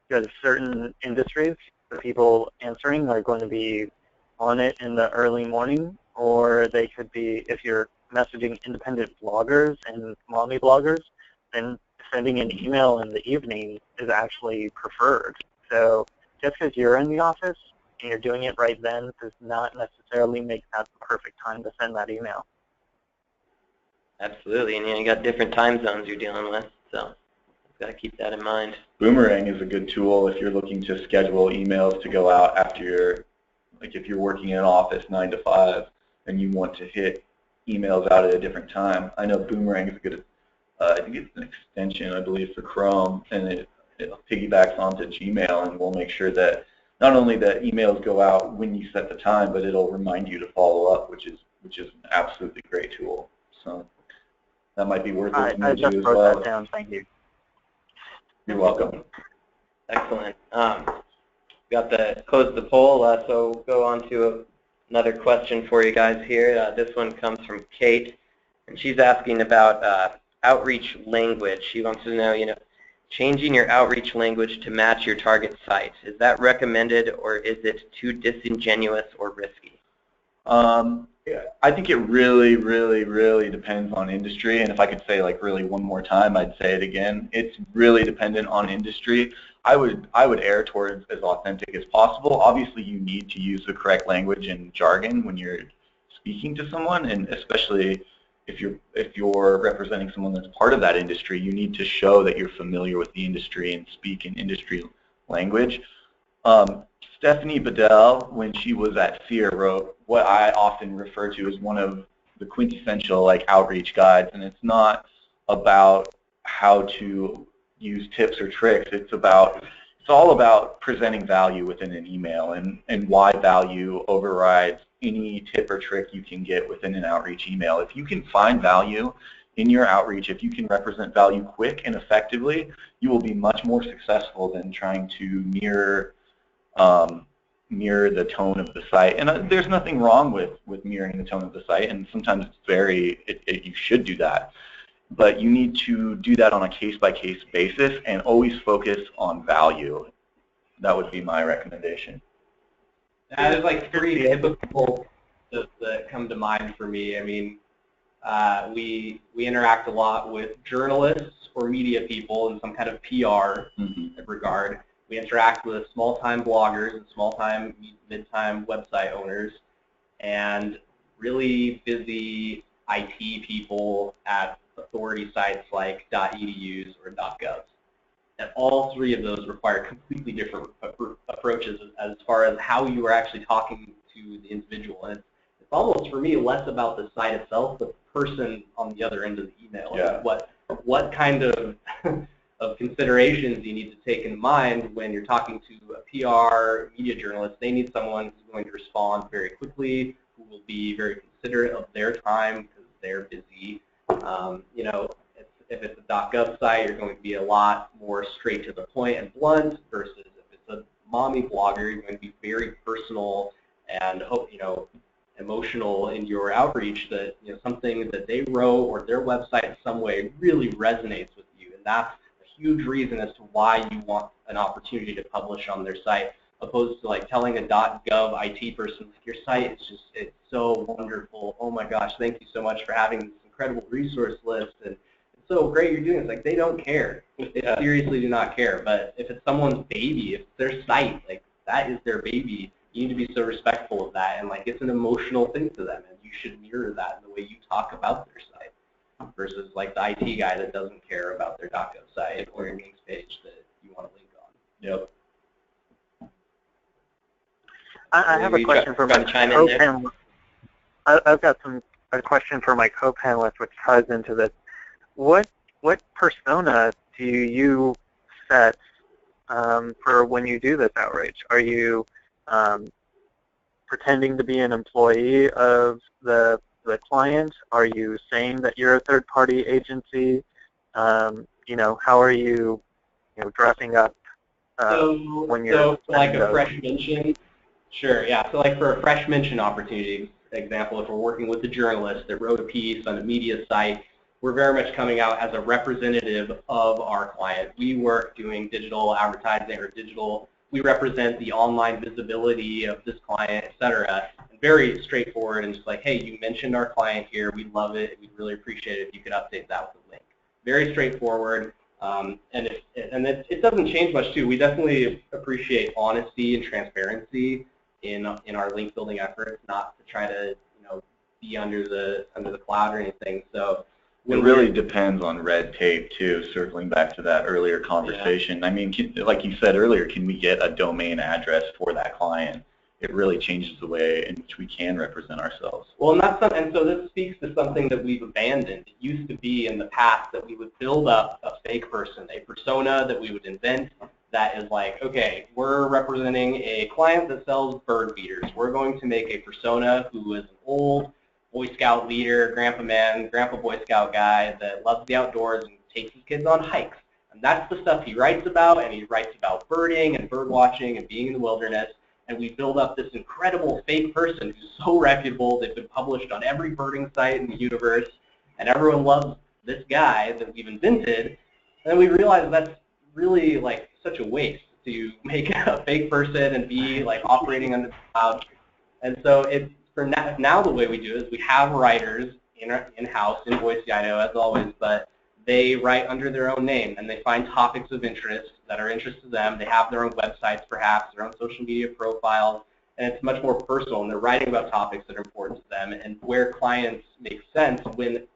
there's certain industries, the people answering are going to be on it in the early morning, or they could be, if you're messaging independent bloggers and mommy bloggers, then sending an email in the evening is actually preferred. So just because you're in the office and you're doing it right then does not necessarily make that the perfect time to send that email. Absolutely, and you got different time zones you're dealing with, so you've got to keep that in mind. Boomerang is a good tool if you're looking to schedule emails to go out after if you're working in an office 9 to 5 and you want to hit emails out at a different time. I know Boomerang is a good, I think it's an extension, I believe, for Chrome, and it piggybacks onto Gmail, and we'll make sure that not only that emails go out when you set the time, but it'll remind you to follow up, which is an absolutely great tool. So that might be worth listening to as well. I just wrote that down. Thank you. You're welcome. Excellent. Got to close the poll, so we'll go on to another question for you guys here. This one comes from Kate, and she's asking about outreach language. She wants to know, changing your outreach language to match your target site. Is that recommended, or is it too disingenuous or risky? I think it really, really, really depends on industry, and if I could say really one more time, I'd say it again. It's really dependent on industry. I would err towards as authentic as possible. Obviously, you need to use the correct language and jargon when you're speaking to someone, and especially if you're representing someone that's part of that industry, you need to show that you're familiar with the industry and speak in industry language. Stephanie Bedell, when she was at SEER, wrote what I often refer to as one of the quintessential outreach guides, and it's not about how to use tips or tricks. It's all about presenting value within an email, and why value overrides any tip or trick you can get within an outreach email. If you can find value in your outreach, if you can represent value quick and effectively, you will be much more successful than trying to mirror the tone of the site. And there's nothing wrong with mirroring the tone of the site, and sometimes you should do that. But you need to do that on a case-by-case basis and always focus on value. That would be my recommendation. There's 3 typical that come to mind for me. I mean, we interact a lot with journalists or media people in some kind of PR regard. We interact with small-time bloggers and small-time, mid-time website owners, and really busy IT people at authority sites like .edus or .govs. And all 3 of those require completely different approaches as far as how you are actually talking to the individual. And it's almost, for me, less about the site itself, but the person on the other end of the email. Yeah. What kind of considerations you need to take in mind when you're talking to a PR media journalist. They need someone who's going to respond very quickly, who will be very considerate of their time because they're busy. If it's a .gov site, you're going to be a lot more straight to the point and blunt, versus if it's a mommy blogger, you're going to be very personal and emotional in your outreach, that something that they wrote or their website in some way really resonates with you, and that's a huge reason as to why you want an opportunity to publish on their site. opposed to like telling a .gov IT person, like, your site is just, it's so wonderful. Oh my gosh, thank you so much for having this incredible resource list, and it's so great you're doing this. Like, they don't care. They seriously do not care. But if it's someone's baby, if it's their site, like, that is their baby, you need to be so respectful of that, and like, it's an emotional thing to them, and you should mirror that in the way you talk about their site, versus like the IT guy that doesn't care about their .gov site or your links page that you want to link on. Yep. I have a question for my co-panelist. I've got a question for my co-panelist, which ties into this. What persona do you set for when you do this outreach? Are you pretending to be an employee of the client? Are you saying that you're a third-party agency? You know, how are you, dressing up when you're so like a fresh mention? Sure, yeah. So like for a fresh mention opportunity, example, if we're working with a journalist that wrote a piece on a media site, we're very much coming out as a representative of our client. We work doing digital advertising or digital, we represent the online visibility of this client, et cetera. And very straightforward and just like, hey, you mentioned our client here, we love it, we'd really appreciate it if you could update that with a link. Very straightforward. And it doesn't change much too. We definitely appreciate honesty and transparency in our link building efforts, not to try to be under the cloud or anything. So it really depends on red tape too. Circling back to that earlier conversation, I mean, like you said earlier, can we get a domain address for that client? It really changes the way in which we can represent ourselves. Well, and so this speaks to something that we've abandoned. It used to be in the past that we would build up a fake person, a persona that we would invent that is like, okay, we're representing a client that sells bird feeders. We're going to make a persona who is an old Boy Scout leader, grandpa Boy Scout guy that loves the outdoors and takes his kids on hikes. And that's the stuff he writes about, and he writes about birding and bird watching and being in the wilderness. And we build up this incredible fake person who's so reputable. They've been published on every birding site in the universe, and everyone loves this guy that we've invented. And then we realize that's really like such a waste to make a fake person and be like operating under the cloud. And so now the way we do it is we have writers in-house in Boise, Idaho, as always, but they write under their own name, and they find topics of interest that are interest to them. They have their own websites, perhaps, their own social media profiles, and it's much more personal, and they're writing about topics that are important to them, and where clients make sense when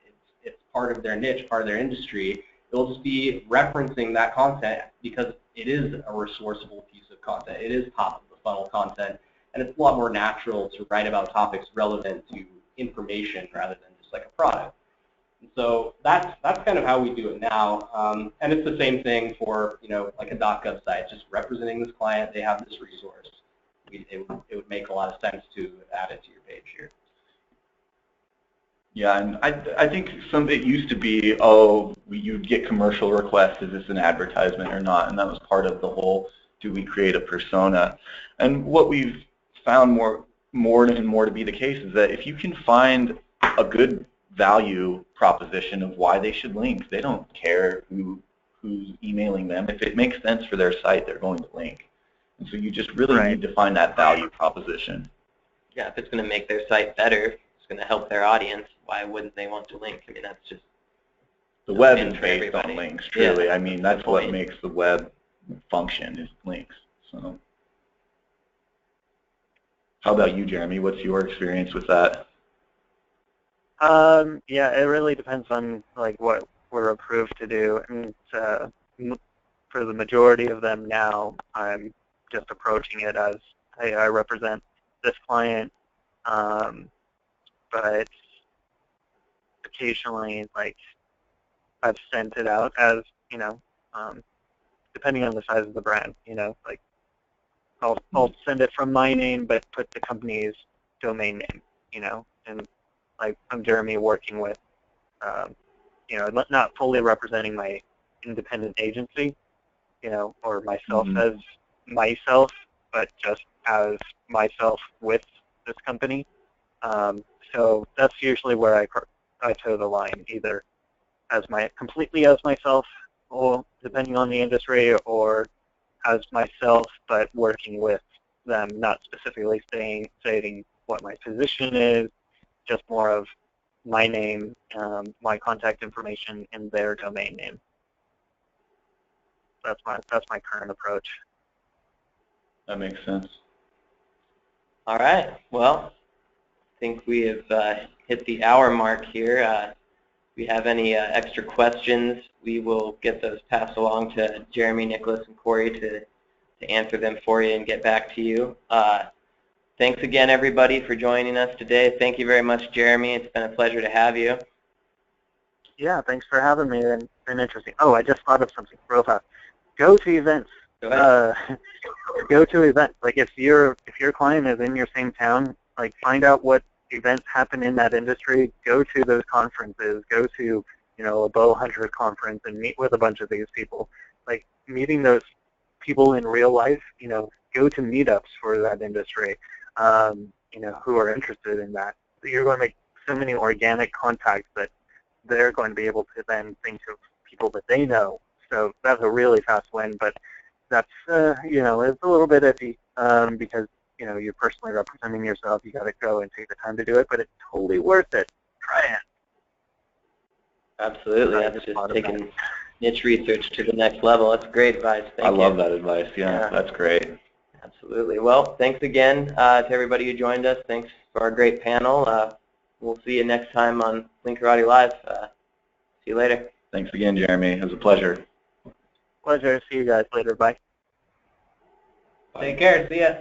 it's part of their niche, part of their industry, they'll just be referencing that content because it is a resourceable piece of content. It is top of the funnel content, and it's a lot more natural to write about topics relevant to information rather than just like a product. And so that's kind of how we do it now, and it's the same thing for like a .gov site, just representing this client. They have this resource. It would make a lot of sense to add it to your page here. Yeah, and I think it used to be, oh, you'd get commercial requests, is this an advertisement or not? And that was part of the whole, do we create a persona? And what we've found more and more to be the case is that if you can find a good value proposition of why they should link, they don't care who's emailing them. If it makes sense for their site, they're going to link. And so you just really need to find that value proposition. Yeah, if it's going to make their site better, it's going to help their audience, why wouldn't they want to link? I mean, that's just the web is based on links, truly. Yeah, I mean, that's what makes the web function, is links. So, how about you, Jeremy? What's your experience with that? Yeah, it really depends on like what we're approved to do, and for the majority of them now, I'm just approaching it as, hey, I represent this client, but occasionally, like, I've sent it out as, depending on the size of the brand, like, I'll send it from my name, but put the company's domain name, and like I'm Jeremy working with, not fully representing my independent agency, or myself as myself, but just as myself with this company. So that's usually where I toe the line, either as completely as myself, or depending on the industry, or as myself, but working with them, not specifically stating what my position is, just more of my name, my contact information, and their domain name. That's my current approach. That makes sense. All right. Well, I think we have hit the hour mark here. If we have any extra questions, we will get those passed along to Jeremy, Nicholas, and Cory to answer them for you and get back to you. Thanks again, everybody, for joining us today. Thank you very much, Jeremy. It's been a pleasure to have you. Yeah, thanks for having me. It's been interesting. Oh, I just thought of something real fast. Go to events. Go ahead. Go to events. Like if your client is in your same town, like find out what events happen in that industry. Go to those conferences. Go to a bow hunter conference and meet with a bunch of these people. Like meeting those people in real life. Go to meetups for that industry. Who are interested in that. You're going to make so many organic contacts that they're going to be able to then think of people that they know. So that's a really fast win, but that's, it's a little bit iffy because, you're personally representing yourself. You got to go and take the time to do it, but it's totally worth it. Try it. Absolutely. That's just taking niche research to the next level. That's great advice. Thank you. I love that advice. Yeah, that's great. Absolutely. Well, thanks again to everybody who joined us. Thanks for our great panel. We'll see you next time on Linkarati Live. See you later. Thanks again, Jeremy. It was a pleasure. Pleasure. See you guys later. Bye. Take care. See ya.